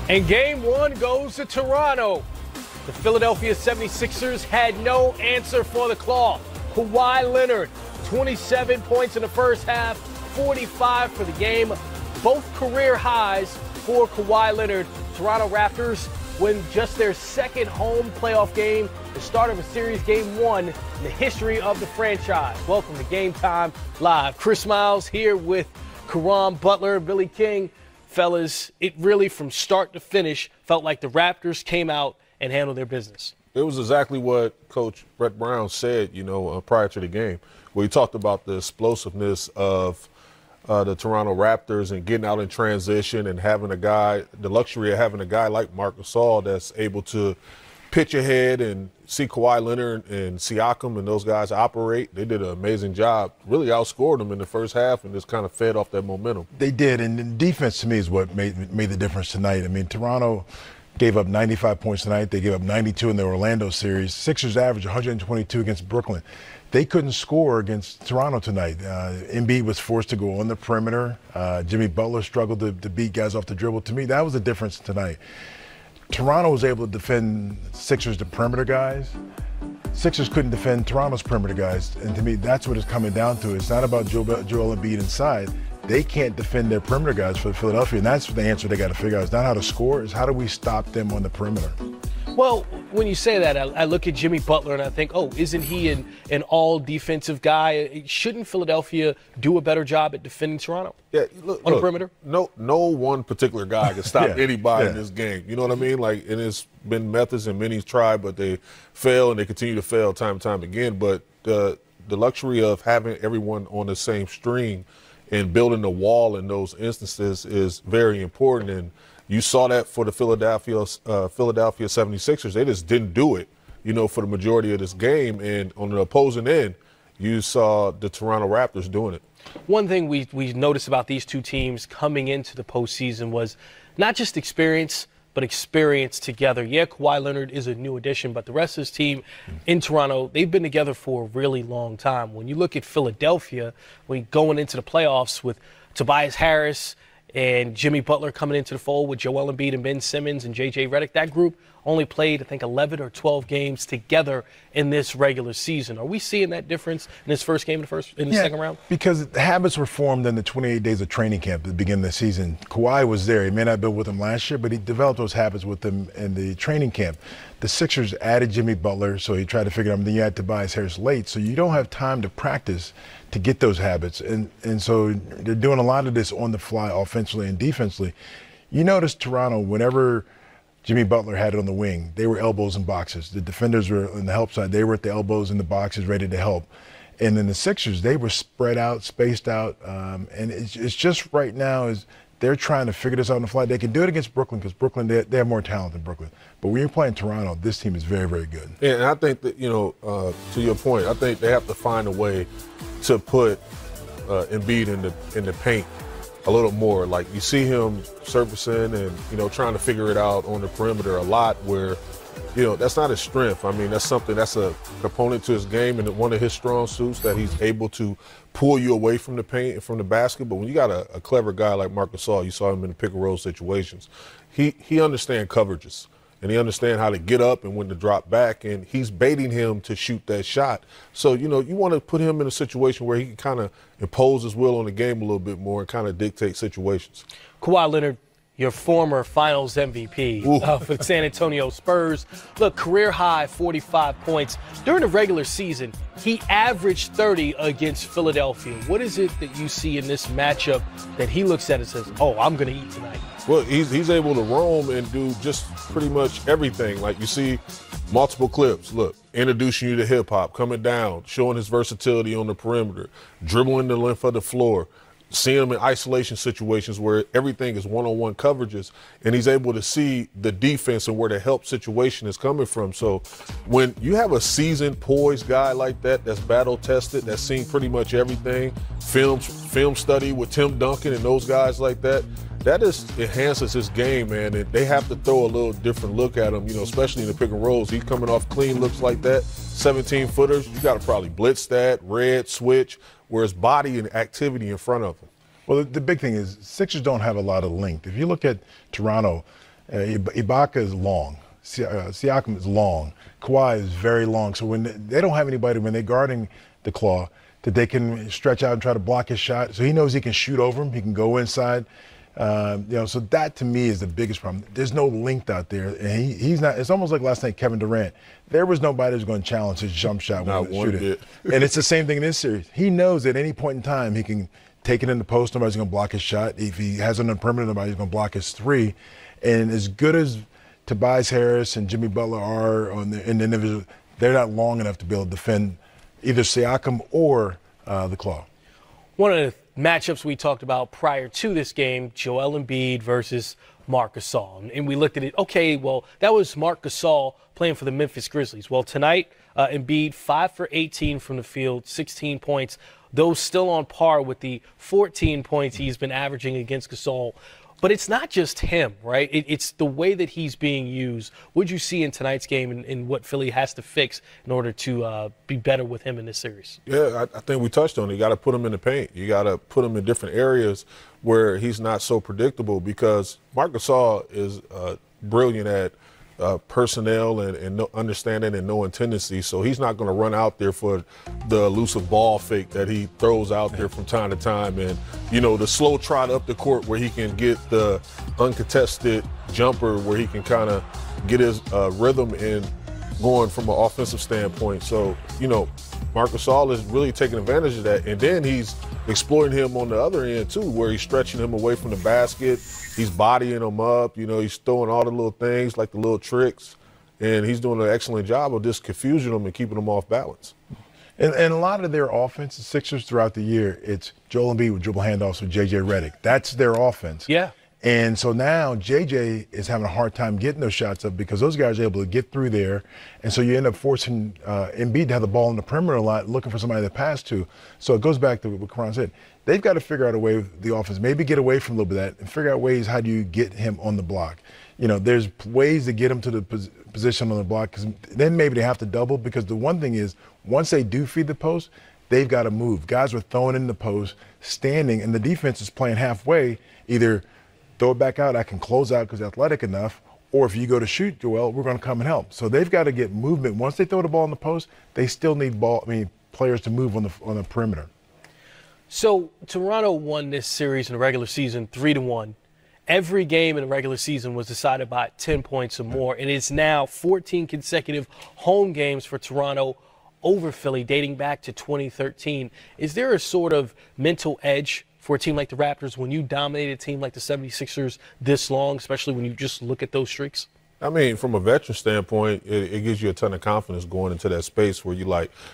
And game one goes to Toronto. The Philadelphia 76ers had no answer for the cloth. Kawhi Leonard, 27 points in the first half, 45 for the game. Both career highs for Kawhi Leonard. Toronto Raptors win just their second home playoff game, the start of a series, game one in the history of the franchise. Welcome to Game Time Live. Chris Miles here with Karan Butler, Billy King. Fellas, it really from start to finish felt like the Raptors came out and handled their business. It was exactly what Coach Brett Brown said, prior to the game, where he talked about the explosiveness of the Toronto Raptors and getting out in transition and having the luxury of having a guy like Marc Gasol that's able to pitch ahead and see Kawhi Leonard and Siakam and those guys operate. They did an amazing job, really outscored them in the first half and just kind of fed off that momentum. They did, and the defense to me is what made the difference tonight. I mean, Toronto gave up 95 points tonight. They gave up 92 in the Orlando series. Sixers averaged 122 against Brooklyn. They couldn't score against Toronto tonight. Embiid was forced to go on the perimeter. Jimmy Butler struggled to beat guys off the dribble. To me, that was the difference tonight. Toronto was able to defend Sixers, the perimeter guys. Sixers couldn't defend Toronto's perimeter guys. And to me, that's what it's coming down to. It's not about Joel Embiid inside. They can't defend their perimeter guys for Philadelphia. And that's the answer they got to figure out. It's not how to score, it's how do we stop them on the perimeter. Well, when you say that, I look at Jimmy Butler and I think, isn't he an all-defensive guy? Shouldn't Philadelphia do a better job at defending Toronto on the perimeter? No one particular guy can stop anybody in this game. You know what I mean? And it's been methods and many tried, but they fail and they continue to fail time and time again. But the luxury of having everyone on the same string and building a wall in those instances is very important. And you saw that for the Philadelphia 76ers. They just didn't do it, for the majority of this game. And on the opposing end, you saw the Toronto Raptors doing it. One thing we noticed about these two teams coming into the postseason was not just experience, but experience together. Yeah, Kawhi Leonard is a new addition, but the rest of his team in Toronto, they've been together for a really long time. When you look at Philadelphia, going into the playoffs with Tobias Harris and Jimmy Butler coming into the fold with Joel Embiid and Ben Simmons and J.J. Redick, that group only played, I think, 11 or 12 games together in this regular season. Are we seeing that difference in this first game in the second round? Because the habits were formed in the 28 days of training camp at the beginning of the season. Kawhi was there. He may not have been with them last year, but he developed those habits with them in the training camp. The Sixers added Jimmy Butler, so he tried to figure it out. Then you add Tobias Harris late, so you don't have time to practice to get those habits. And so they're doing a lot of this on the fly offensively and defensively. You notice Toronto, whenever Jimmy Butler had it on the wing, they were elbows and boxes. The defenders were on the help side. They were at the elbows and the boxes ready to help. And then the Sixers, they were spread out, spaced out. And it's just right now is they're trying to figure this out on the fly. They can do it against Brooklyn because Brooklyn, they have more talent than Brooklyn. But when you're playing Toronto, this team is very, very good. Yeah, and I think that, to your point, I think they have to find a way to put Embiid in the paint a little more. Like you see him surfacing and, trying to figure it out on the perimeter a lot where, that's not his strength. I mean, that's something that's a component to his game and one of his strong suits that he's able to pull you away from the paint and from the basket. But when you got a clever guy like Marc Gasol, you saw him in the pick and roll situations, he understands coverages. And he understands how to get up and when to drop back, and he's baiting him to shoot that shot. So, you want to put him in a situation where he can kind of impose his will on the game a little bit more and kind of dictate situations. Kawhi Leonard, your former Finals MVP for the San Antonio Spurs. Look, career high 45 points. During the regular season, he averaged 30 against Philadelphia. What is it that you see in this matchup that he looks at and says, I'm going to eat tonight? Well, he's able to roam and do just pretty much everything. Like you see multiple clips. Look, introducing you to hip-hop, coming down, showing his versatility on the perimeter, dribbling the length of the floor, seeing him in isolation situations where everything is one-on-one coverages, and he's able to see the defense and where the help situation is coming from. So when you have a seasoned, poised guy like that that's battle-tested, that's seen pretty much everything, film study with Tim Duncan and those guys like that, that just enhances his game, man. And they have to throw a little different look at him, especially in the pick and rolls. He's coming off clean looks like that, 17-footers. You got to probably blitz that, red, switch, where his body and activity in front of him. Well, the big thing is Sixers don't have a lot of length. If you look at Toronto, Ibaka is long. Siakam is long. Kawhi is very long. So when they don't have anybody when they're guarding the claw that they can stretch out and try to block his shot. So he knows he can shoot over him. He can go inside. So that to me is the biggest problem. There's no length out there, and he's not. It's almost like last night, Kevin Durant. There was nobody who's going to challenge his jump shot when he shoot it. And it's the same thing in this series. He knows at any point in time he can take it in the post. Nobody's going to block his shot. If he has it on the perimeter, nobody's going to block his three. And as good as Tobias Harris and Jimmy Butler are in the individual, they're not long enough to be able to defend either Siakam or the claw. One of the matchups we talked about prior to this game, Joel Embiid versus Marc Gasol. And we looked at it, okay, well, that was Marc Gasol playing for the Memphis Grizzlies. Well, tonight, Embiid, 5 for 18 from the field, 16 points. Those still on par with the 14 points he's been averaging against Gasol. But it's not just him, right? It's the way that he's being used. What did you see in tonight's game and what Philly has to fix in order to be better with him in this series? Yeah, I think we touched on it. You got to put him in the paint. You got to put him in different areas where he's not so predictable, because Marc Gasol is brilliant at personnel and no understanding and knowing tendency. So he's not going to run out there for the elusive ball fake that he throws out there from time to time. And, the slow trot up the court where he can get the uncontested jumper where he can kind of get his rhythm in going from an offensive standpoint. So, Marc Gasol is really taking advantage of that. And then he's exploiting him on the other end, too, where he's stretching him away from the basket. He's bodying him up. He's throwing all the little things, like the little tricks. And he's doing an excellent job of just confusing them and keeping them off balance. And a lot of their offense, the Sixers throughout the year, it's Joel Embiid with dribble handoffs with J.J. Redick. That's their offense. Yeah. And so now J.J. is having a hard time getting those shots up because those guys are able to get through there. And so you end up forcing Embiid to have the ball in the perimeter a lot, looking for somebody to pass to. So it goes back to what Karan said. They've got to figure out a way with the offense, maybe get away from a little bit of that and figure out ways how do you get him on the block. There's ways to get him to the position on the block, because then maybe they have to double, because the one thing is once they do feed the post, they've got to move. Guys are throwing in the post, standing, and the defense is playing halfway, either throw it back out, I can close out because athletic enough, or if you go to shoot, Joel, we're going to come and help. So they've got to get movement. Once they throw the ball in the post, they still need players to move on the perimeter. So Toronto won this series in the regular season 3-1. Every game in the regular season was decided by 10 points or more, and it's now 14 consecutive home games for Toronto over Philly, dating back to 2013. Is there a sort of mental edge for a team like the Raptors when you dominate a team like the 76ers this long, especially when you just look at those streaks? I mean, from a veteran standpoint, it gives you a ton of confidence going into that space where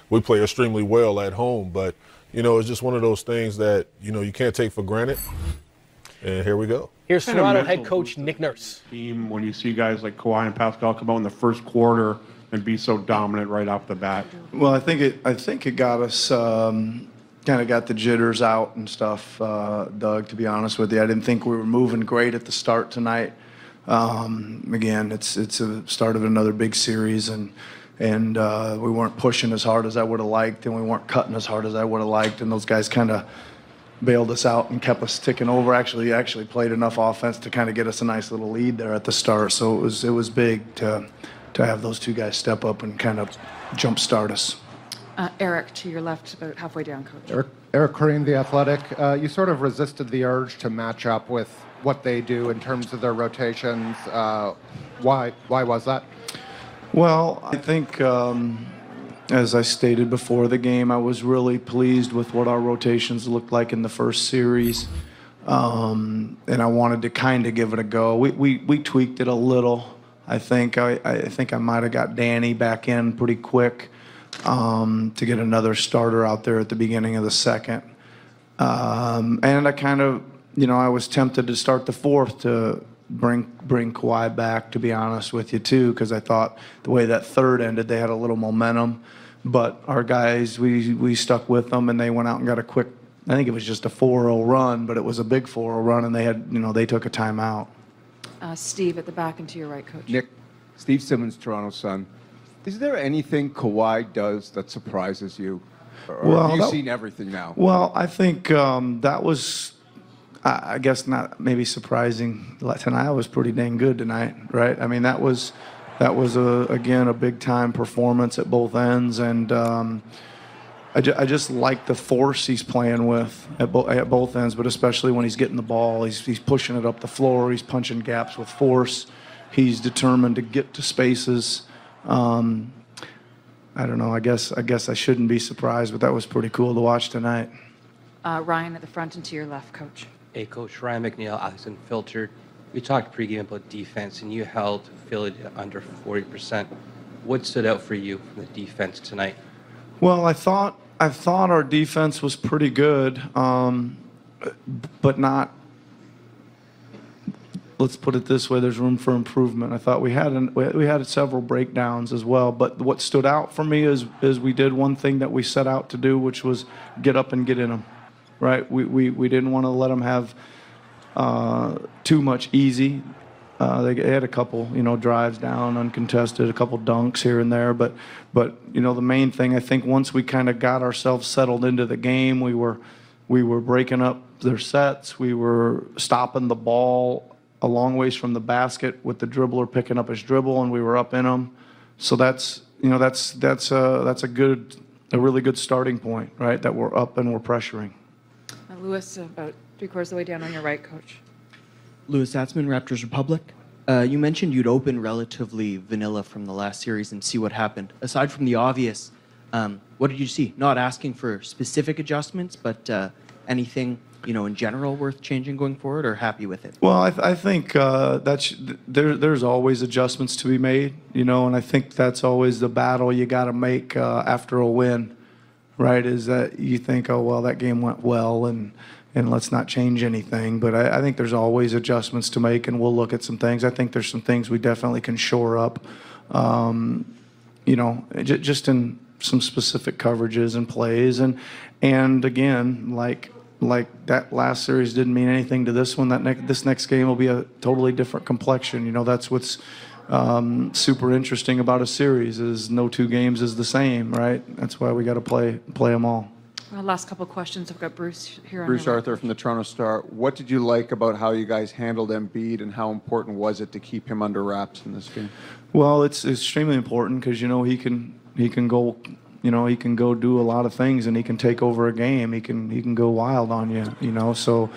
we play extremely well at home, but, it's just one of those things that, you can't take for granted. And here we go. Here's Toronto head coach Nick Nurse. Team, when you see guys like Kawhi and Pascal come out in the first quarter and be so dominant right off the bat. Well, I think it got us kind of got the jitters out and stuff, Doug, to be honest with you. I didn't think we were moving great at the start tonight. Again, it's a start of another big series, and we weren't pushing as hard as I would have liked, and we weren't cutting as hard as I would have liked, and those guys kind of bailed us out and kept us ticking over. Actually played enough offense to kind of get us a nice little lead there at the start. So it was big to have those two guys step up and kind of jumpstart us. Eric, to your left, about halfway down, Coach. Eric Kareem, The Athletic. You sort of resisted the urge to match up with what they do in terms of their rotations. Why was that? Well, I think, as I stated before the game, I was really pleased with what our rotations looked like in the first series, and I wanted to kind of give it a go. We tweaked it a little. I think I might have got Danny back in pretty quick to get another starter out there at the beginning of the second, and I kind of, I was tempted to start the fourth to bring Kawhi back, to be honest with you, too, because I thought the way that third ended, they had a little momentum. But our guys, we stuck with them, and they went out and got a quick, I think it was just a 4-0 run, but it was a big 4-0 run, and they had, they took a timeout. Steve, at the back and to your right, Coach. Nick, Steve Simmons, Toronto Sun. Is there anything Kawhi does that surprises you? Or have you seen everything now? Well, I think that was I guess not maybe surprising. Tonight was pretty dang good tonight, right? I mean, that was again a big time performance at both ends, and I just like the force he's playing with at both ends, but especially when he's getting the ball, he's pushing it up the floor, he's punching gaps with force, he's determined to get to spaces. I don't know. I guess I shouldn't be surprised, but that was pretty cool to watch tonight. Ryan at the front and to your left, Coach. Hey, Coach. Ryan McNeil, Alex Unfiltered. We talked pregame about defense, and you held Philly to under 40%. What stood out for you from the defense tonight? Well, I thought our defense was pretty good, but not. Let's put it this way: there's room for improvement. I thought we had several breakdowns as well, but what stood out for me is we did one thing that we set out to do, which was get up and get in them. Right? We didn't want to let them have too much easy. They had a couple, drives down, uncontested, a couple dunks here and there, but the main thing, I think, once we kind of got ourselves settled into the game, we were breaking up their sets, we were stopping the ball a long ways from the basket with the dribbler picking up his dribble, and we were up in them. So that's a really good starting point, right? That we're up and we're pressuring. Lewis, about 3/4 of the way down on your right, Coach. Lewis Atzman, Raptors Republic. You mentioned you'd open relatively vanilla from the last series and see what happened. Aside from the obvious, what did you see? Not asking for specific adjustments, but anything in general worth changing going forward, or happy with it? Well, I think there's always adjustments to be made, and I think that's always the battle you got to make after a win, right? Is that you think, oh well, that game went well, and let's not change anything. But I think there's always adjustments to make, and we'll look at some things. I think there's some things we definitely can shore up, just in some specific coverages and plays, and again, like that last series didn't mean anything to this one. This next game will be a totally different complexion. That's what's super interesting about a series is no two games is the same, right? That's why we got to play them all. Last couple of questions. I've got Bruce here on Bruce your Arthur from the Toronto Star. What did you like about how you guys handled Embiid, and how important was it to keep him under wraps in this game? Well, it's extremely important because he can go. He can go do a lot of things, and he can take over a game. He can go wild on you. So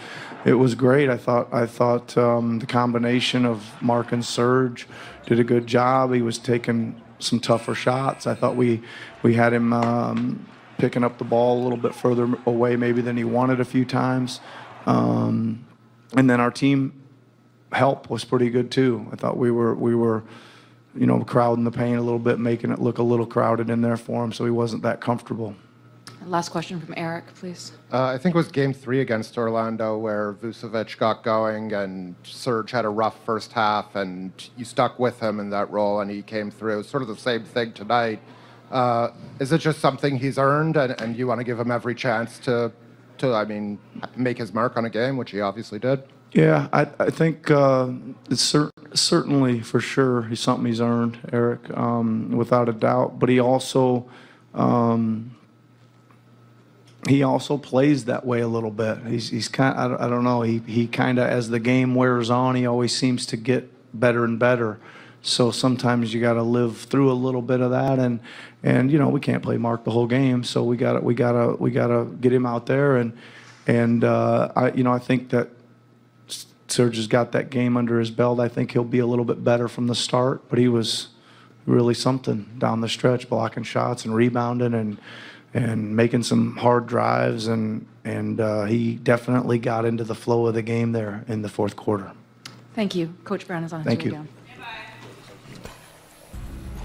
it was great. I thought the combination of Mark and Serge did a good job. He was taking some tougher shots. I thought we had him picking up the ball a little bit further away maybe than he wanted a few times. And then our team help was pretty good too. I thought we were crowding the paint a little bit, making it look a little crowded in there for him, so he wasn't that comfortable. Last question from Eric, please. I think it was Game 3 against Orlando where Vucevic got going and Serge had a rough first half, and you stuck with him in that role, and he came through. Sort of the same thing tonight. Is it just something he's earned, and you want to give him every chance to make his mark on a game, which he obviously did? Yeah, I think it's certainly for sure he's something he's earned, Eric, without a doubt. But he also plays that way a little bit. He's kind. I don't know. He kind of, as the game wears on, he always seems to get better and better. So sometimes you got to live through a little bit of that, and we can't play Mark the whole game. So we gotta get him out there, and I think that Serge has got that game under his belt. I think he'll be a little bit better from the start, but he was really something down the stretch, blocking shots and rebounding and making some hard drives, and he definitely got into the flow of the game there in the fourth quarter. Thank you. Coach Brown is on. Thank you. Again.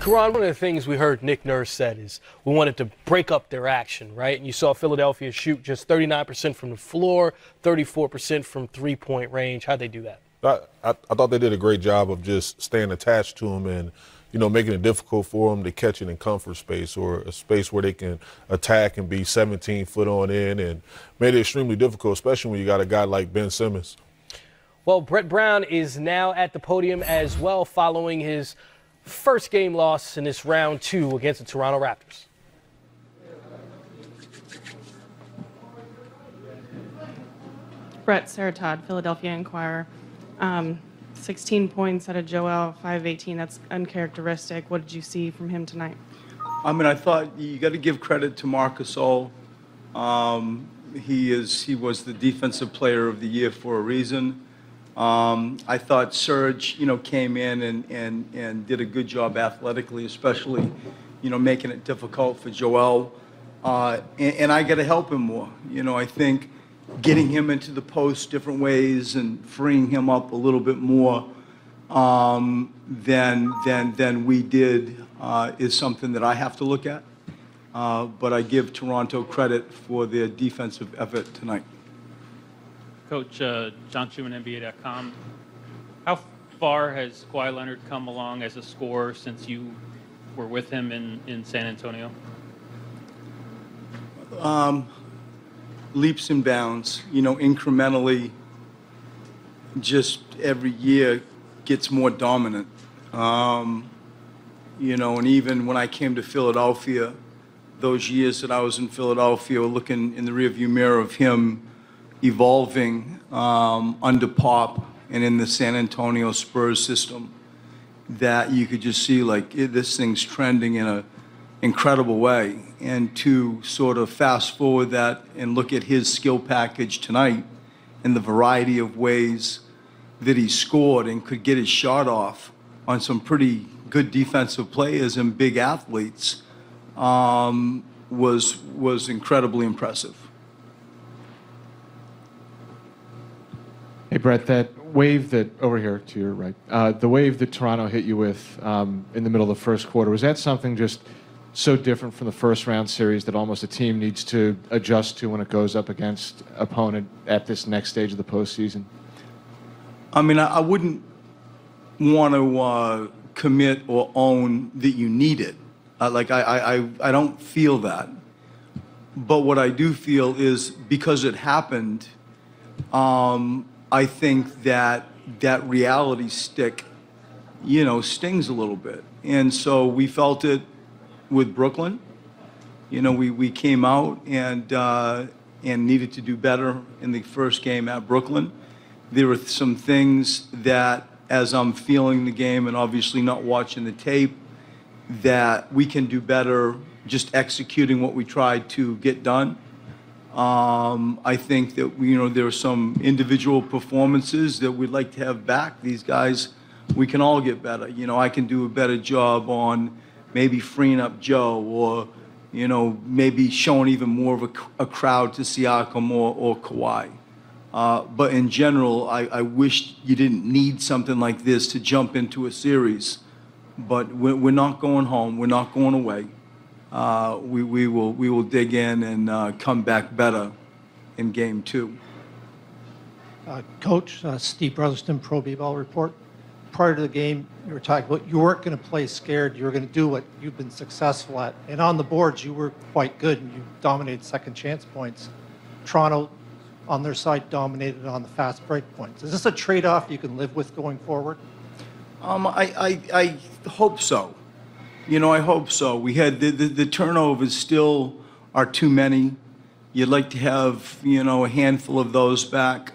Karan, one of the things we heard Nick Nurse said is we wanted to break up their action, right? And you saw Philadelphia shoot just 39% from the floor, 34% from three-point range. How'd they do that? I thought they did a great job of just staying attached to him and, making it difficult for them to catch it in comfort space, or a space where they can attack and be 17 foot on in, and made it extremely difficult, especially when you got a guy like Ben Simmons. Well, Brett Brown is now at the podium as well following his first game loss in this round 2 against the Toronto Raptors. Brett Brett Saratod, Philadelphia Inquirer. 16 points out of Joel, 5-18. That's uncharacteristic. What did you see from him tonight? I mean, I thought you got to give credit to Marc Gasol. He was the defensive player of the year for a reason. I thought Serge, came in and did a good job athletically, especially, making it difficult for Joel. And I got to help him more. I think getting him into the post different ways and freeing him up a little bit more than we did is something that I have to look at. But I give Toronto credit for their defensive effort tonight. Coach, John Schumann, NBA.com. How far has Kawhi Leonard come along as a scorer since you were with him in San Antonio? Leaps and bounds, incrementally, just every year gets more dominant. And even when I came to Philadelphia, those years that I was in Philadelphia, looking in the rearview mirror of him evolving under Pop and in the San Antonio Spurs system, that you could just see this thing's trending in an incredible way. And to sort of fast forward that and look at his skill package tonight and the variety of ways that he scored and could get his shot off on some pretty good defensive players and big athletes was incredibly impressive. Hey, Brett, that wave over here to your right, the wave that Toronto hit you with in the middle of the first quarter, was that something just so different from the first round series that almost a team needs to adjust to when it goes up against opponent at this next stage of the postseason? I mean, I wouldn't want to commit or own that you need it. I don't feel that. But what I do feel is because it happened, I think that reality stick, stings a little bit. And so we felt it with Brooklyn. We came out and needed to do better in the first game at Brooklyn. There were some things that, as I'm feeling the game and obviously not watching the tape, that we can do better just executing what we tried to get done. I think that there are some individual performances that we'd like to have back. These guys, we can all get better. I can do a better job on maybe freeing up Joe, or maybe showing even more of a crowd to Siakam or Kawhi. But in general, I wish you didn't need something like this to jump into a series. But we're not going home. We're not going away. We will dig in and come back better in Game 2. Coach, Steve Brotherston, Pro B-Ball Report. Prior to the game, you were talking about you weren't going to play scared. You were going to do what you've been successful at. And on the boards, you were quite good, and you dominated second chance points. Toronto, on their side, dominated on the fast break points. Is this a trade-off you can live with going forward? I hope so. I hope so. We had the turnovers still are too many. You'd like to have, a handful of those back.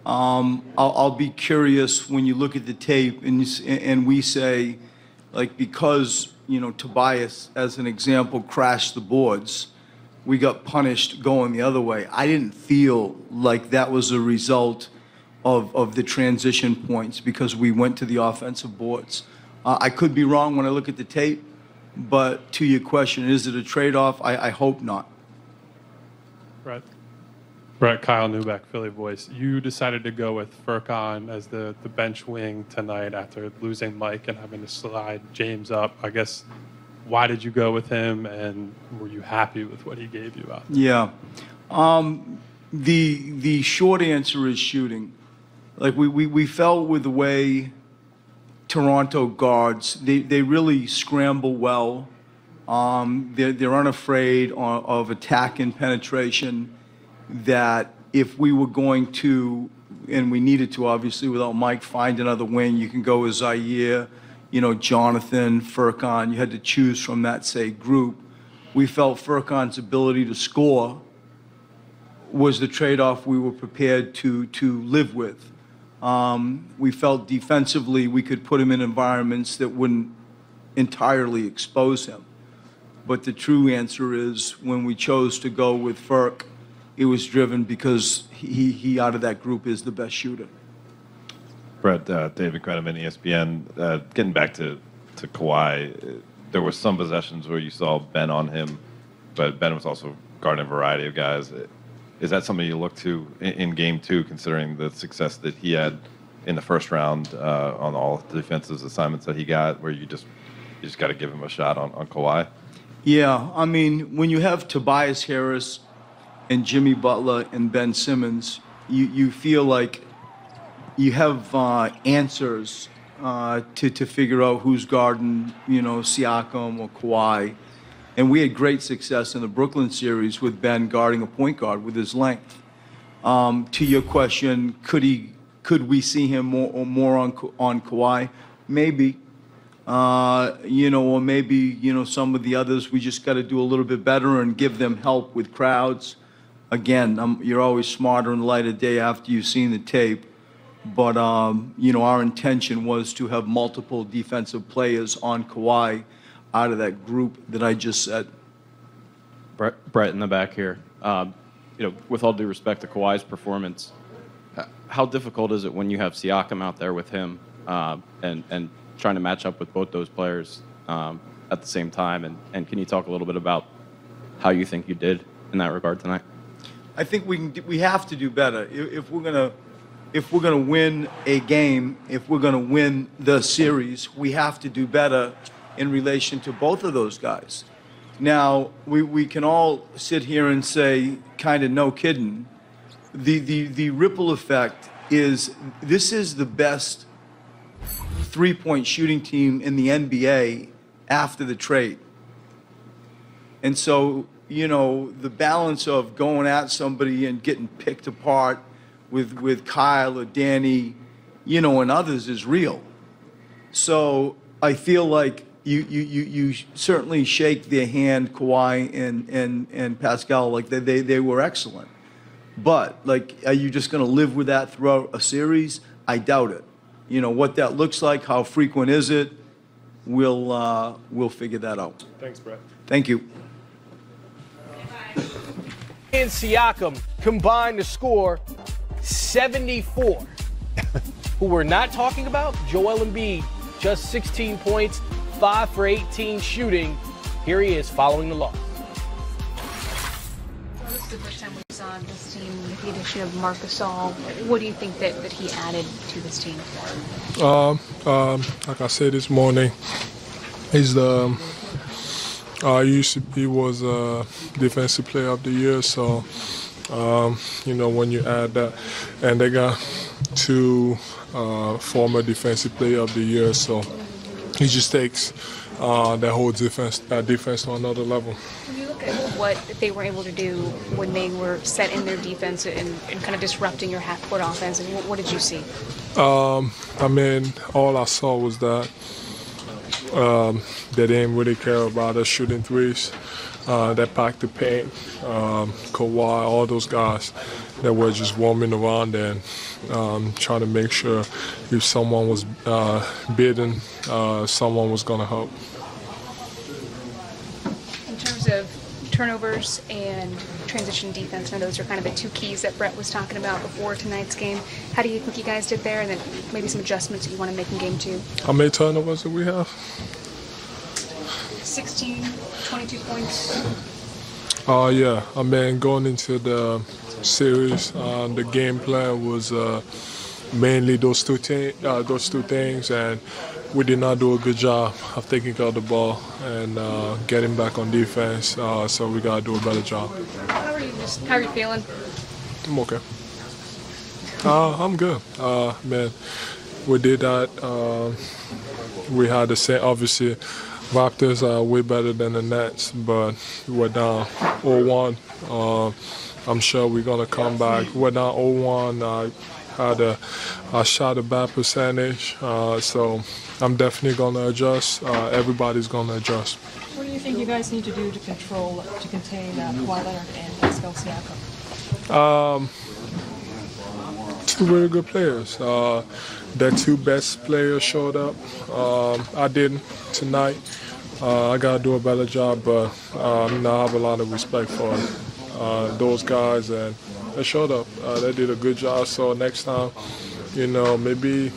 I'll be curious when you look at the tape and we say, because, Tobias, as an example, crashed the boards, we got punished going the other way. I didn't feel like that was a result of the transition points because we went to the offensive boards. I could be wrong when I look at the tape, but to your question, is it a trade-off? I hope not. Brett, Kyle Newbeck, Philly Voice. You decided to go with Furkan as the bench wing tonight after losing Mike and having to slide James up. I guess, why did you go with him, and were you happy with what he gave you out there? Yeah. The short answer is shooting. We felt with the way Toronto guards, they really scramble well. They're unafraid of attack and penetration, that if we were going to, and we needed to obviously without Mike, find another wing, you can go with Zaire, Jonathan, Furkan. You had to choose from that, say, group. We felt Furkan's ability to score was the trade-off we were prepared to live with. We felt defensively we could put him in environments that wouldn't entirely expose him. But the true answer is when we chose to go with Ferk, it was driven because he out of that group is the best shooter. Brett, David Krenneman, ESPN. Getting back to Kawhi, there were some possessions where you saw Ben on him, but Ben was also guarding a variety of guys. Is that something you look to in Game 2, considering the success that he had in the first round on all the defensive assignments that he got, where you just got to give him a shot on Kawhi? Yeah, I mean, when you have Tobias Harris and Jimmy Butler and Ben Simmons, you feel like you have answers to figure out who's guarding, Siakam or Kawhi. And we had great success in the Brooklyn series with Ben guarding a point guard with his length. To your question, could we see him more on Kawhi? Maybe. Or maybe, some of the others, we just got to do a little bit better and give them help with crowds. Again, you're always smarter in the light of day after you've seen the tape. But, our intention was to have multiple defensive players on Kawhi out of that group that I just said. Brett in the back here. With all due respect to Kawhi's performance, how difficult is it when you have Siakam out there with him and trying to match up with both those players at the same time? And can you talk a little bit about how you think you did in that regard tonight? I think we have to do better. If we're gonna win a game, if we're gonna win the series, we have to do better in relation to both of those guys. Now, we can all sit here and say, kind of no kidding. The ripple effect is this is the best three-point shooting team in the NBA after the trade. And so, the balance of going at somebody and getting picked apart with Kyle or Danny, and others is real. So I feel like you certainly shake their hand, Kawhi and Pascal, like they were excellent. But are you just going to live with that throughout a series? I doubt it. What that looks like, how frequent is it? We'll figure that out. Thanks, Brett. Thank you. And Siakam combined to score 74. Who we're not talking about? Joel Embiid, just 16 points, 5 for 18 shooting. Here he is following the loss. This is the first time we saw this team with the addition of Marc Gasol. What do you think that he added to this team? Like I said this morning, he's he was defensive player of the year, so when you add that, and they got 2 former defensive player of the year, so he just takes that whole defense to another level. When you look at what they were able to do when they were set in their defense and kind of disrupting your half-court offense, and what did you see? All I saw was that they didn't really care about us shooting threes. They packed the paint. Kawhi, all those guys that were just warming around and trying to make sure if someone was bidding, someone was going to help. In terms of turnovers and transition defense, now those are kind of the 2 keys that Brett was talking about before tonight's game. How do you think you guys did there, and then maybe some adjustments that you want to make in game 2? How many turnovers do we have? 16, 22 points. Yeah. Going into the series, the game plan was mainly those two things, and we did not do a good job of taking care of the ball and getting back on defense. So we got to do a better job. How are you feeling? I'm okay. I'm good. We did that. We had the same, obviously. Raptors are way better than the Nets, but we're down 0-1. I'm sure we're going to come back. We're down 0-1. I shot a bad percentage, so I'm definitely going to adjust. Everybody's going to adjust. What do you think you guys need to do to contain Kawhi Leonard and Pascal Siakam? Two really good players. Their two best players showed up. I didn't tonight. I got to do a better job, but I have a lot of respect for those guys, and they showed up. They did a good job, so next time, maybe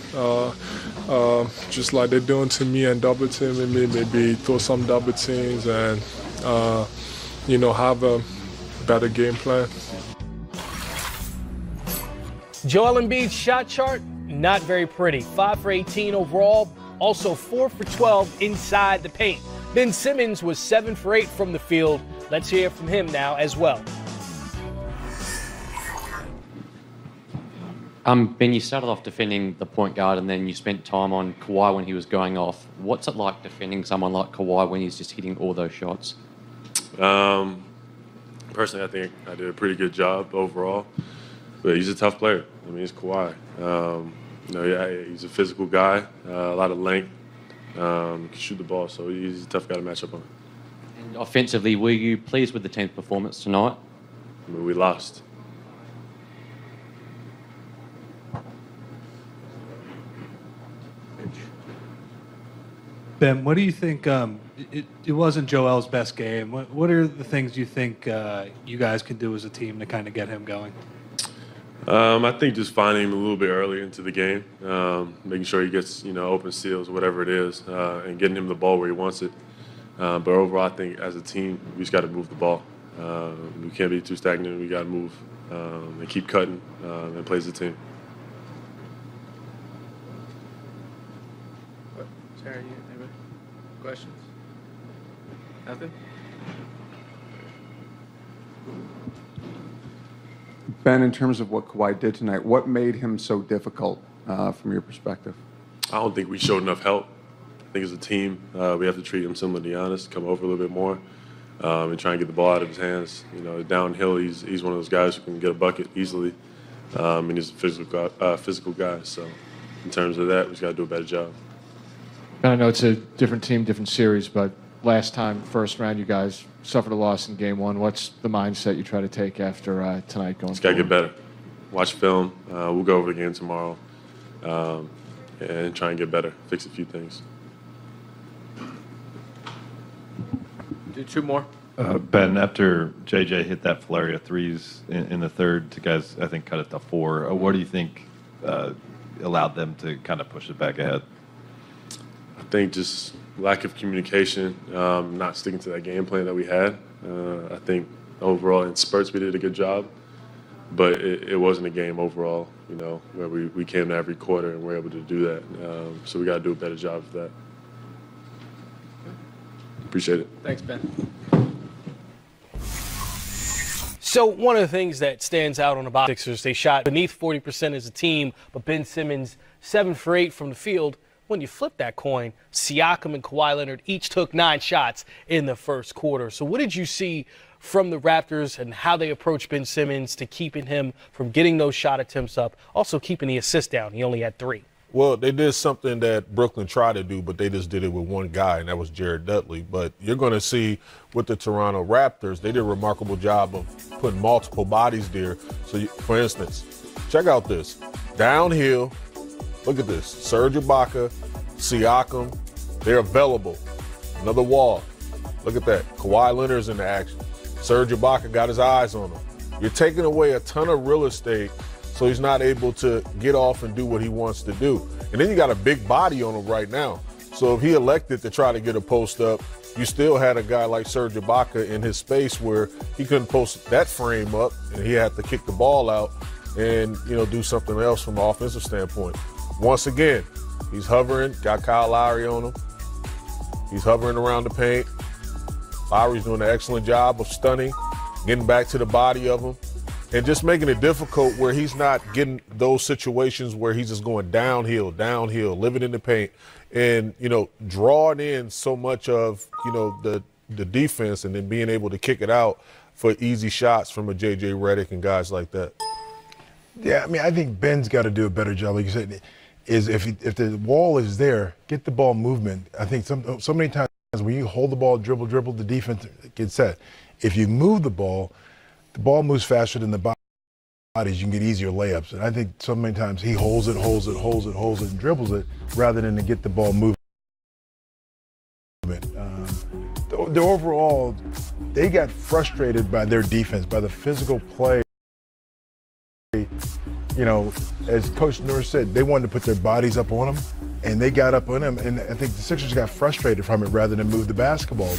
just like they're doing to me and double teaming me, maybe throw some double teams and, have a better game plan. Joel Embiid's shot chart, not very pretty. 5 for 18 overall, also 4 for 12 inside the paint. Ben Simmons was 7 for 8 from the field. Let's hear from him now as well. Ben, you started off defending the point guard and then you spent time on Kawhi when he was going off. What's it like defending someone like Kawhi when he's just hitting all those shots? Personally, I think I did a pretty good job overall. But he's a tough player. I mean, he's Kawhi. He's a physical guy, a lot of length, can shoot the ball, so he's a tough guy to match up on. And offensively, were you pleased with the team's performance tonight? I mean, we lost. Ben, what do you think? It wasn't Joel's best game. What are the things you think you guys can do as a team to kind of get him going? I think just finding him a little bit early into the game, making sure he gets open steals, whatever it is, and getting him the ball where he wants it. But overall, I think as a team, we just got to move the ball. We can't be too stagnant. We got to move and keep cutting and play as a team. Sarah, you have questions? Nothing? Ben, in terms of what Kawhi did tonight, what made him so difficult from your perspective? I don't think we showed enough help. I think as a team, we have to treat him similar to Giannis, come over a little bit more, and try and get the ball out of his hands. Downhill, he's one of those guys who can get a bucket easily, and he's a physical guy. So in terms of that, we just got to do a better job. And I know it's a different team, different series, but last time, first round, you guys suffered a loss in game one. What's the mindset you try to take after tonight going forward? Just got to get better. Watch film. We'll go over it again tomorrow and try and get better, fix a few things. Do two more. Ben, after JJ hit that flurry of threes in the third, you guys, I think, cut it to 4. What do you think allowed them to kind of push it back ahead? I think just lack of communication, not sticking to that game plan that we had. I think overall in spurts we did a good job, but it wasn't a game overall, where we came to every quarter and were able to do that. So we got to do a better job of that. Appreciate it. Thanks, Ben. So one of the things that stands out on the box Sixers, they shot beneath 40% as a team, but Ben Simmons 7 for 8 from the field. When you flip that coin, Siakam and Kawhi Leonard each took 9 shots in the first quarter. So what did you see from the Raptors and how they approached Ben Simmons to keeping him from getting those shot attempts up, also keeping the assist down? He only had 3. Well, they did something that Brooklyn tried to do, but they just did it with one guy, and that was Jared Dudley. But you're going to see with the Toronto Raptors, they did a remarkable job of putting multiple bodies there. So, for instance, check out this. Downhill, look at this. Serge Ibaka, Siakam, they're available. Another wall. Look at that. Kawhi Leonard's in the action. Serge Ibaka got his eyes on him. You're taking away a ton of real estate, so he's not able to get off and do what he wants to do. And then you got a big body on him right now. So if he elected to try to get a post up, you still had a guy like Serge Ibaka in his space where he couldn't post that frame up, and he had to kick the ball out and, do something else from an offensive standpoint. Once again, he's hovering, got Kyle Lowry on him. He's hovering around the paint. Lowry's doing an excellent job of stunning, getting back to the body of him, and just making it difficult where he's not getting those situations where he's just going downhill, living in the paint, and, drawing in so much of, the defense and then being able to kick it out for easy shots from a J.J. Redick and guys like that. Yeah, I think Ben's got to do a better job, like you said, is if the wall is there, get the ball movement. I think so many times when you hold the ball, dribble, the defense gets set. If you move the ball moves faster than the body. bodies, you can get easier layups. And I think so many times he holds it, and dribbles it rather than to get the ball moving. The overall, they got frustrated by their defense, by the physical play. You know, as Coach Norris said, they wanted to put their bodies up on them, and they got up on them, and I think the Sixers got frustrated from it rather than move the basketball.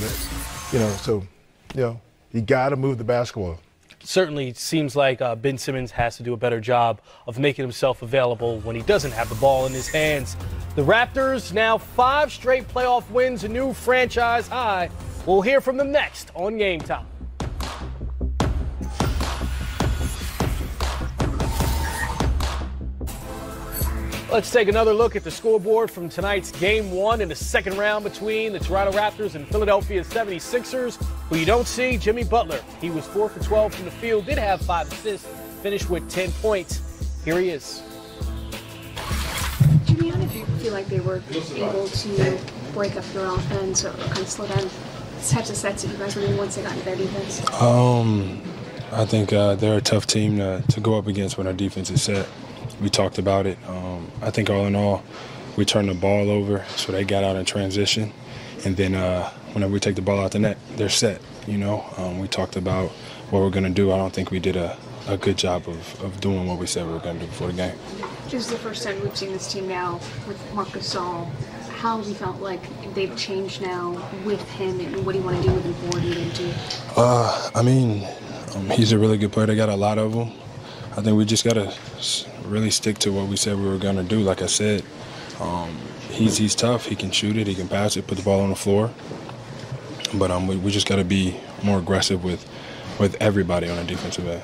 You got to move the basketball. Certainly seems like Ben Simmons has to do a better job of making himself available when he doesn't have the ball in his hands. The Raptors now 5 straight playoff wins, a new franchise high. We'll hear from them next on Game Time. Let's take another look at the scoreboard from tonight's Game 1 in the second round between the Toronto Raptors and Philadelphia 76ers. Who you don't see, Jimmy Butler. He was 4 for 12 from the field, did have 5 assists, finished with 10 points. Here he is. Jimmy, how did you feel like they were able to break up your offense or kind of slow down the types of sets that you guys were in once they got into their defense? I think they're a tough team to go up against when our defense is set. We talked about it. I think all in all, we turned the ball over, so they got out in transition. And then whenever we take the ball out the net, they're set, you know. We talked about what we're going to do. I don't think we did a good job of doing what we said we were going to do before the game. This is the first time we've seen this team now with Marc Gasol. How have you felt like they've changed now with him, and what do you want to do with him forward into? He's a really good player. They got a lot of them. I think we just got to really stick to what we said we were going to do. Like I said, he's tough. He can shoot it. He can pass it, put the ball on the floor. But we just got to be more aggressive with everybody on the defensive end.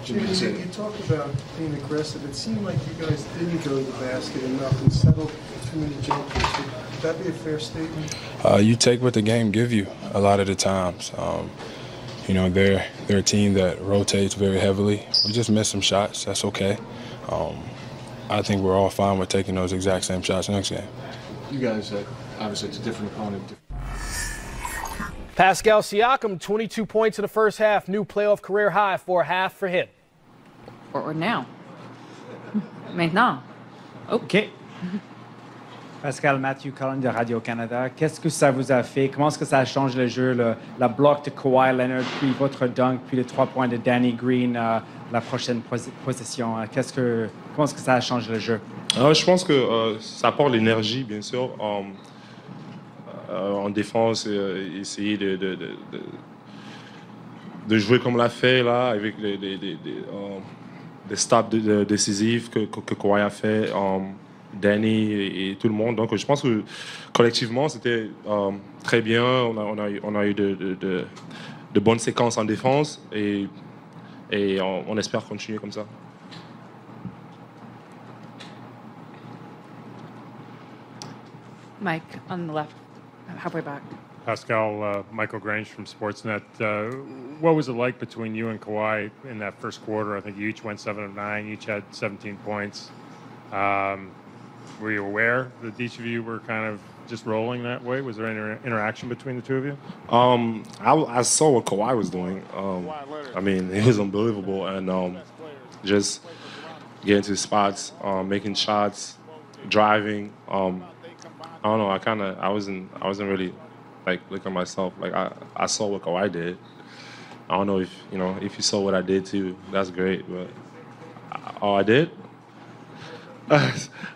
Jimmy, you talked about being aggressive. It seemed like you guys didn't go to the basket enough and settled too many jumpers. Would that be a fair statement? You take what the game gives you a lot of the times. You know, they're a team that rotates very heavily. We just missed some shots. That's okay. I think we're all fine with taking those exact same shots next game. You guys, obviously, it's a different opponent. Pascal Siakam, 22 points in the first half, new playoff career high for a half for him. Or now. Maintenant. OK. Pascal, Matthew Cullen de Radio-Canada. Qu'est-ce que ça vous a fait? Comment est-ce que ça change le jeu, la bloc de Kawhi Leonard, puis votre dunk, puis les 3 points de Danny Green, la prochaine possession? Comment est-ce que ça change le jeu? Je pense que ça apporte l'énergie, bien sûr. En défense, essayer de jouer comme l'a fait là, avec des stops décisifs que Kawhi a fait. Danny et tout le monde. Donc, je pense que collectivement, c'était très bien. On a eu de bonnes séquences en défense et on espère continuer comme ça. Mike, on the left, halfway back. Pascal, Michael Grange from Sportsnet. What was it like between you and Kawhi in that first quarter? I think you each went 7 of 9, each had 17 points. Were you aware that each of you were kind of just rolling that way? Was there any interaction between the two of you? I saw what Kawhi was doing. It was unbelievable, and just getting to spots, making shots, driving. I don't know. I wasn't really like looking at myself. Like I saw what Kawhi did. I don't know if you saw what I did too. That's great, but I did.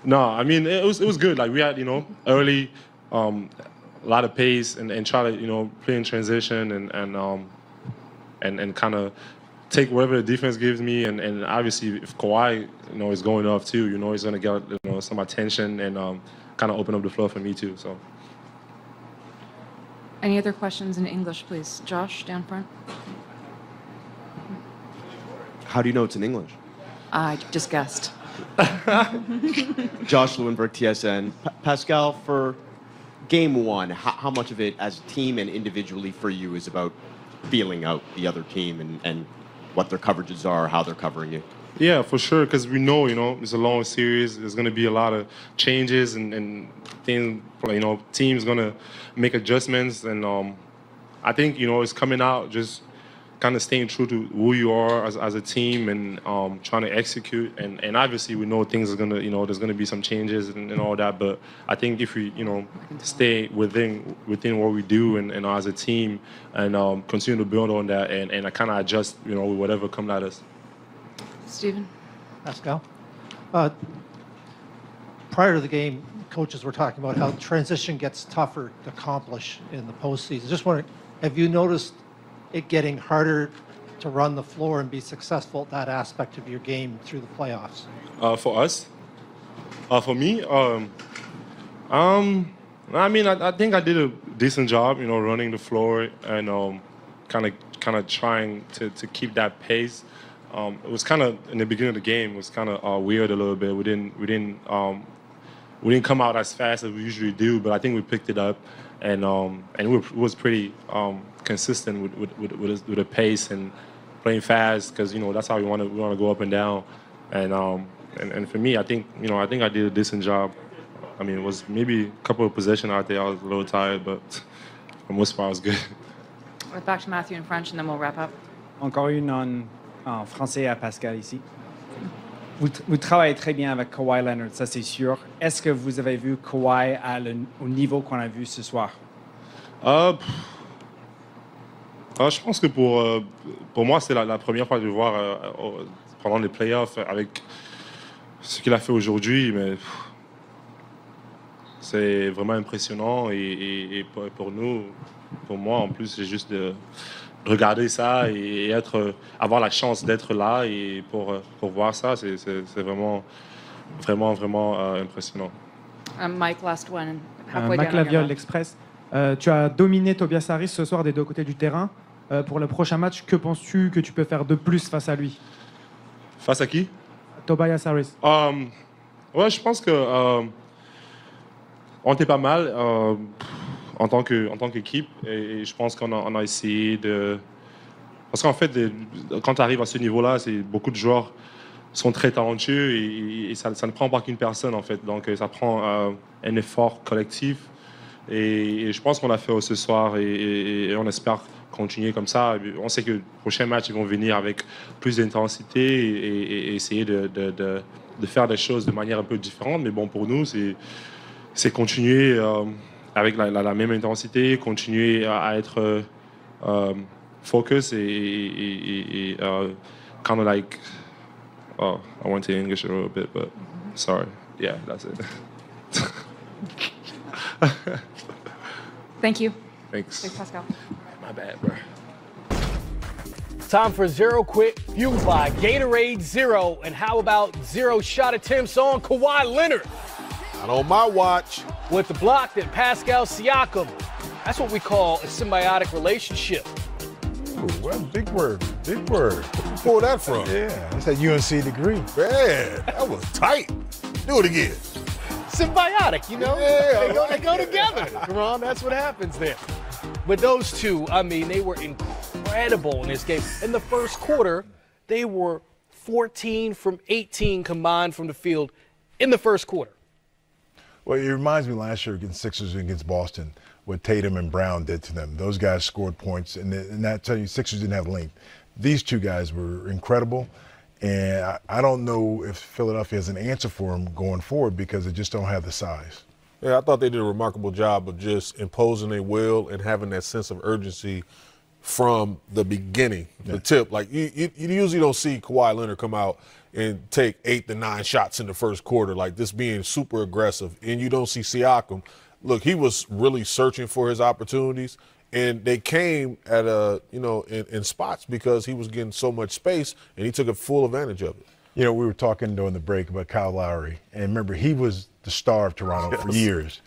No, it was good. Like we had, early, a lot of pace and try to, play in transition and kind of take whatever the defense gives me. And obviously, if Kawhi, is going off too, he's going to get, some attention and kind of open up the floor for me too. So. Any other questions in English, please? Josh, down front. How do you know it's in English? I just guessed. Josh Lewenberg, TSN. Pascal, for Game 1, how much of it as a team and individually for you is about feeling out the other team and what their coverages are, how they're covering you? Yeah, for sure, because we know, it's a long series. There's going to be a lot of changes and things, teams going to make adjustments. And I think, it's coming out just kind of staying true to who you are as a team and trying to execute. And obviously we know things are gonna, there's gonna be some changes and all that. But I think if we, stay within what we do and as a team and continue to build on that and I kind of adjust, with whatever comes at us. Stephen? Pascal? Prior to the game, coaches were talking about how transition gets tougher to accomplish in the postseason. Just wondering, have you noticed it getting harder to run the floor and be successful at that aspect of your game through the playoffs? For us? For me? I think I did a decent job, running the floor and kind of trying to keep that pace. It was kind of in the beginning of the game. It was kind of weird a little bit. We didn't come out as fast as we usually do, but I think we picked it up, and it was pretty consistent with the pace and playing fast because that's how we want to go up and down, and for me, I think I did a decent job. I mean, it was maybe a couple of possessions out there. I was a little tired, but for the most part, it was good. We're back to Matthew in French, and then we'll wrap up. Encore une en français à Pascal ici. Vous travaillez très bien avec Kawhi Leonard, ça c'est sûr. Est-ce que vous avez vu Kawhi au niveau qu'on a vu ce soir? Je pense que pour moi, c'est la première fois de le voir pendant les playoffs avec ce qu'il a fait aujourd'hui, mais c'est vraiment impressionnant et pour nous, pour moi en plus, c'est juste de regarder ça et avoir la chance d'être là et pour voir ça, c'est vraiment impressionnant. Mike, last one. Mike Laviole, l'Express. Tu as dominé Tobias Harris ce soir des deux côtés du terrain. Pour le prochain match, que penses-tu que tu peux faire de plus face à lui? Face à qui? Tobias Harris. Ouais, je pense que on était pas mal en tant qu'équipe et je pense qu'on a essayé de... Parce qu'en fait, quand tu arrives à ce niveau-là, beaucoup de joueurs sont très talentueux et ça ne prend pas qu'une personne en fait. Donc ça prend un effort collectif et je pense qu'on a fait ce soir et on espère continuer comme ça. On sait que les prochains matchs ils vont venir avec plus d'intensité et essayer de faire des choses de manière un peu différente. Mais bon, pour nous, c'est continuer avec la même intensité, continuer à être focus et kind of like... Oh, I went to English a little bit, but sorry. Yeah, that's it. Thank you. Thanks. Thanks, Pascal. My bad, bro. Time for Zero Quick, fueled by Gatorade Zero. And how about zero shot attempts on Kawhi Leonard? Not on my watch. With the block that Pascal Siakam. That's what we call a symbiotic relationship. Ooh, well, big word, big word. Where you pull that from? Yeah, that's that UNC degree. Man, that was tight. Do it again. Symbiotic, Yeah, they go together. Ron, that's what happens there. But those two, I mean, they were incredible in this game. In the first quarter, they were 14 from 18 combined from the field in the first quarter. Well, it reminds me last year against Sixers and against Boston, what Tatum and Brown did to them. Those guys scored points, and that tell you Sixers didn't have length. These two guys were incredible, and I don't know if Philadelphia has an answer for them going forward because they just don't have the size. Yeah, I thought they did a remarkable job of just imposing their will and having that sense of urgency from the beginning, the tip. Like, you usually don't see Kawhi Leonard come out and take 8 to 9 shots in the first quarter, like this being super aggressive. And you don't see Siakam. Look, he was really searching for his opportunities, and they came at in spots because he was getting so much space, and he took a full advantage of it. You know, we were talking during the break about Kyle Lowry, and remember, he was the star of Toronto for years.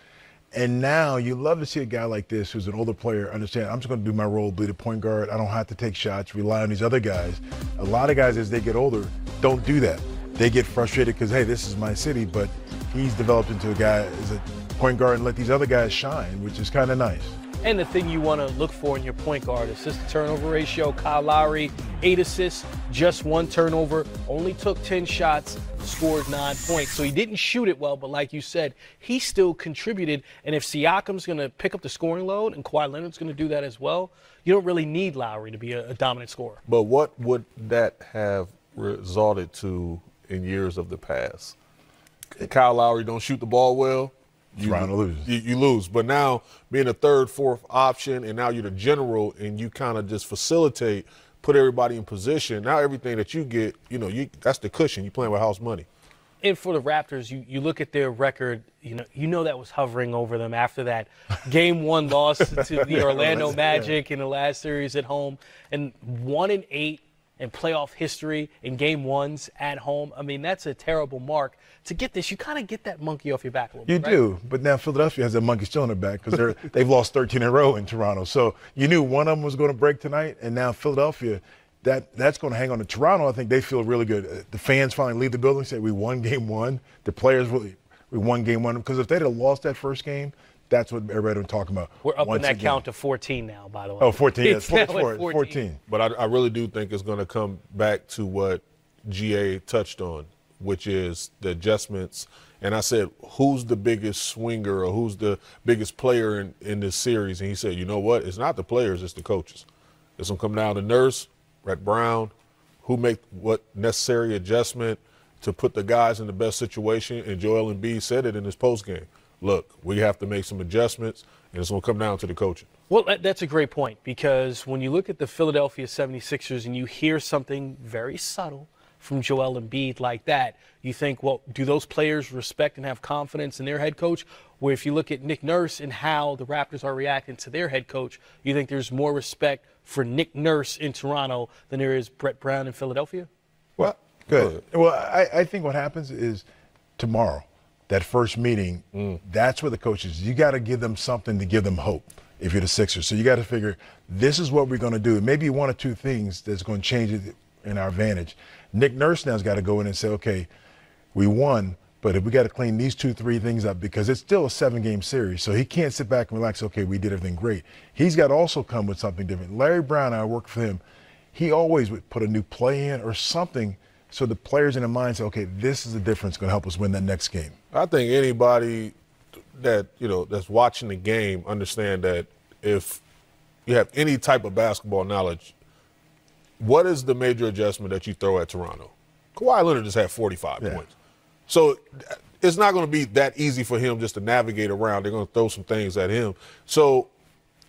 And now you love to see a guy like this who's an older player understand, I'm just going to do my role, be the point guard. I don't have to take shots, rely on these other guys. A lot of guys, as they get older, don't do that. They get frustrated because, hey, this is my city, but he's developed into a guy as a point guard and let these other guys shine, which is kind of nice. And the thing you want to look for in your point guard, assist-to-turnover ratio, Kyle Lowry, 8 assists, just 1 turnover, only took 10 shots, scored 9 points. So he didn't shoot it well, but like you said, he still contributed. And if Siakam's going to pick up the scoring load and Kawhi Leonard's going to do that as well, you don't really need Lowry to be a dominant scorer. But what would that have resulted to in years of the past? Kyle Lowry don't shoot the ball well. Toronto loses. You lose. But now being a third, fourth option, and now you're the general, and you kind of just facilitate, put everybody in position. Now everything that you get, that's the cushion. You're playing with house money. And for the Raptors, you look at their record, you know that was hovering over them after that Game 1 loss to the Orlando Magic in the last series at home, and 1-8 in playoff history in Game 1s at home. I mean, that's a terrible mark. To get this, you kind of get that monkey off your back a little bit, right? You do, but now Philadelphia has that monkey still on their back because they've lost 13 in a row in Toronto. So you knew one of them was going to break tonight, and now Philadelphia, that's going to hang on to Toronto. I think they feel really good. The fans finally leave the building and say, we won Game 1. The players, we won Game 1. Because if they'd have lost that first game, that's what everybody was talking about. We're up in that count to 14 now, by the way. Oh, 14. It's Yes, now at 14. But I really do think it's going to come back to what GA touched on, which is the adjustments. And I said, who's the biggest swinger or who's the biggest player in this series? And he said, you know what? It's not the players, it's the coaches. It's going to come down to Nurse, Brett Brown, who make what necessary adjustment to put the guys in the best situation. And Joel Embiid said it in his postgame. Look, we have to make some adjustments, and it's going to come down to the coaching. Well, that's a great point, because when you look at the Philadelphia 76ers and you hear something very subtle from Joel Embiid like that, you think, well, do those players respect and have confidence in their head coach? Where if you look at Nick Nurse and how the Raptors are reacting to their head coach, you think there's more respect for Nick Nurse in Toronto than there is Brett Brown in Philadelphia? Well, good. Well, I think what happens is tomorrow, that first meeting, that's where the coaches, you got to give them something to give them hope if you're the Sixers. So you got to figure, this is what we're going to do. Maybe 1 or 2 things that's going to change it in our advantage. Nick Nurse now's got to go in and say, okay, we won, but if we got to clean these 2-3 things up, because it's still a 7-game series. So he can't sit back and relax, okay, we did everything great. He's got to also come with something different. Larry Brown, I worked for him, he always would put a new play in or something so the players in their mind say, okay, this is the difference going to help us win that next game. I think anybody that, that's watching the game understand that if you have any type of basketball knowledge, what is the major adjustment that you throw at Toronto? Kawhi Leonard just had 45 points. So it's not going to be that easy for him just to navigate around. They're going to throw some things at him. So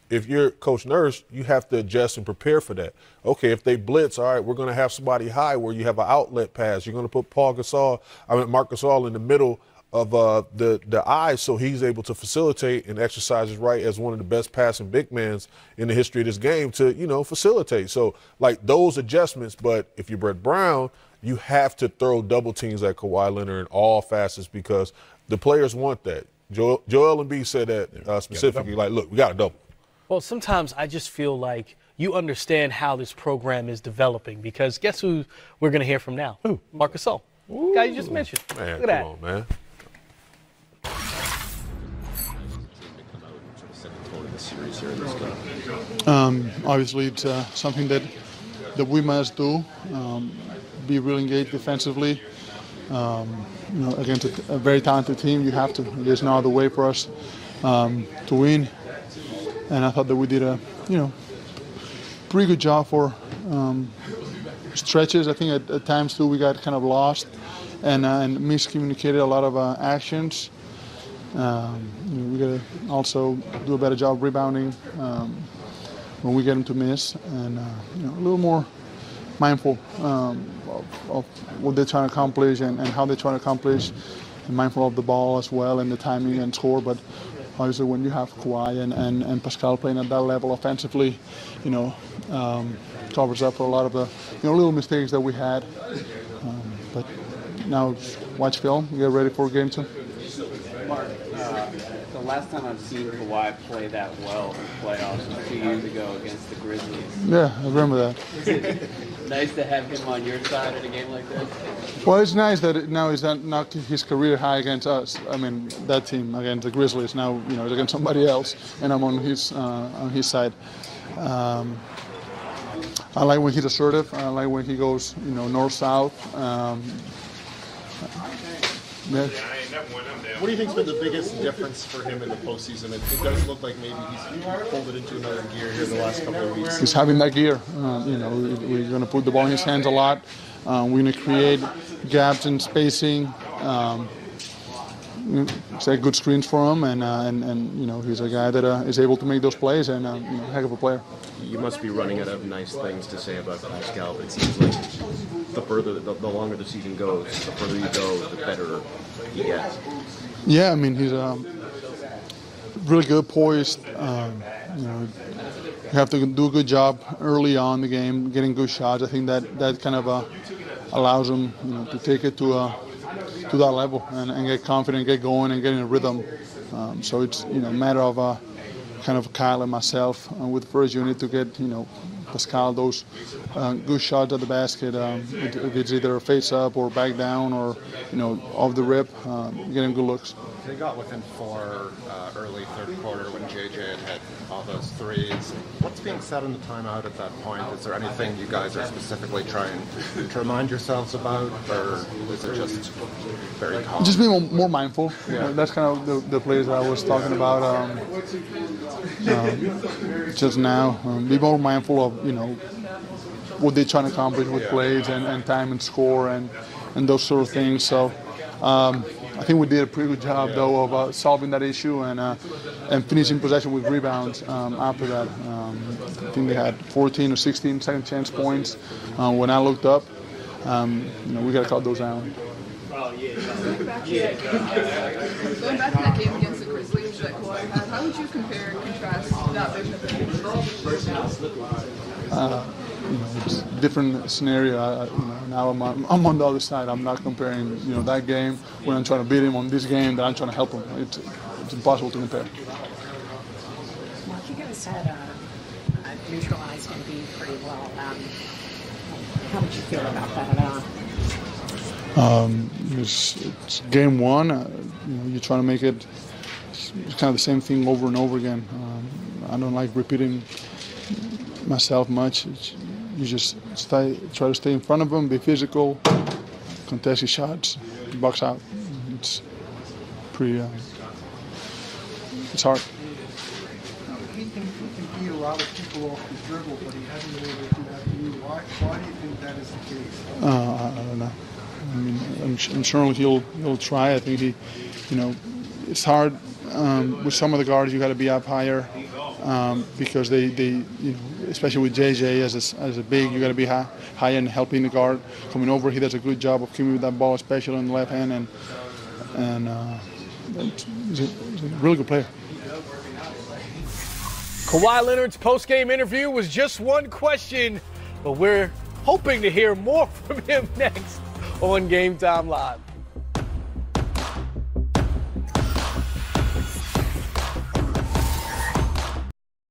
if you're Coach Nurse, you have to adjust and prepare for that. Okay, if they blitz, all right, we're going to have somebody high where you have an outlet pass. You're going to put Marc Gasol in the middle of the eyes so he's able to facilitate and exercise his right as one of the best passing big men in the history of this game to, facilitate. So, like, those adjustments. But if you're Brett Brown, you have to throw double teams at Kawhi Leonard in all facets because the players want that. Joel Embiid said that specifically, like, look, we got to double. Well, sometimes I just feel like you understand how this program is developing because guess who we're going to hear from now? Who? Marc Gasol. Guy you just mentioned. Man, look at come on, man. Obviously, it's something that we must do. Be really engaged defensively. Against a very talented team, you have to. There's no other way for us to win. And I thought that we did a, pretty good job for stretches. I think at times too we got kind of lost and miscommunicated a lot of actions. We got to also do a better job rebounding when we get them to miss, and a little more mindful of what they're trying to accomplish and how they're trying to accomplish, and mindful of the ball as well and the timing and score. But obviously, when you have Kawhi and Pascal playing at that level offensively, covers up for a lot of the little mistakes that we had. But now watch film, get ready for game 2. Mark, the last time I've seen Kawhi play that well in the playoffs was 2 years ago against the Grizzlies. Yeah, I remember that. nice to have him on your side in a game like this? Well, it's nice that now he's not his career high against us. I mean, that team against the Grizzlies. Now, it's against somebody else, and I'm on his side. I like when he's assertive. I like when he goes, north-south. Yeah. What do you think's been the biggest difference for him in the postseason? It does look like maybe he's pulled it into another gear here the last couple of weeks. He's having that gear. We're going to put the ball in his hands a lot. We're going to create gaps in spacing. Set good screens for him, and he's a guy that is able to make those plays, and heck of a player. You must be running out of nice things to say about Pascal, but it seems like the longer the season goes, the further you go, the better he gets. Yeah, I mean, he's really good, poised. You have to do a good job early on in the game, getting good shots. I think that kind of allows him, to take it to that level and get confident, get going, and get in a rhythm. So it's a matter of kind of Kyle and myself with the first unit to get Pascal those good shots at the basket. If it's either a face up or back down or off the rip, getting good looks. They got within 4 early third quarter when JJ had all those threes. What's being said in the timeout at that point? Is there anything you guys are specifically trying to remind yourselves about, or is it just very calm? Just being more mindful. Yeah. That's kind of the plays I was talking about just now. Be more mindful of what they're trying to accomplish with plays and time and score and those sort of things. So. I think we did a pretty good job, though, of solving that issue and finishing possession with rebounds after that. I think they had 14 or 16 second chance points. When I looked up, we got to cut those down. Going back to that game against the Grizzlies that Kawhi had, how would you compare and contrast that version of the game? It's a different scenario. Now I'm on the other side. I'm not comparing, that game when I'm trying to beat him on this game that I'm trying to help him. It's impossible to compare. Mark, you guys had neutralized Embiid pretty well. How did you feel about that at all? It's game one. You're trying to make it kind of the same thing over and over again. I don't like repeating myself much. You just try to stay in front of them, be physical, contest your shots, box out. It's pretty. It's hard. He can beat a lot of people off the dribble, but he hasn't been able to do that to you. Why do you think that is the case? I don't know. I mean, I'm sure he'll try. I think it's hard with some of the guards. You got to be up higher because they especially with JJ as a big, you got to be high and helping the guard coming over. He does a good job of keeping with that ball, especially on the left hand, and he's a really good player. Kawhi Leonard's post-game interview was just one question, but we're hoping to hear more from him next on Game Time Live.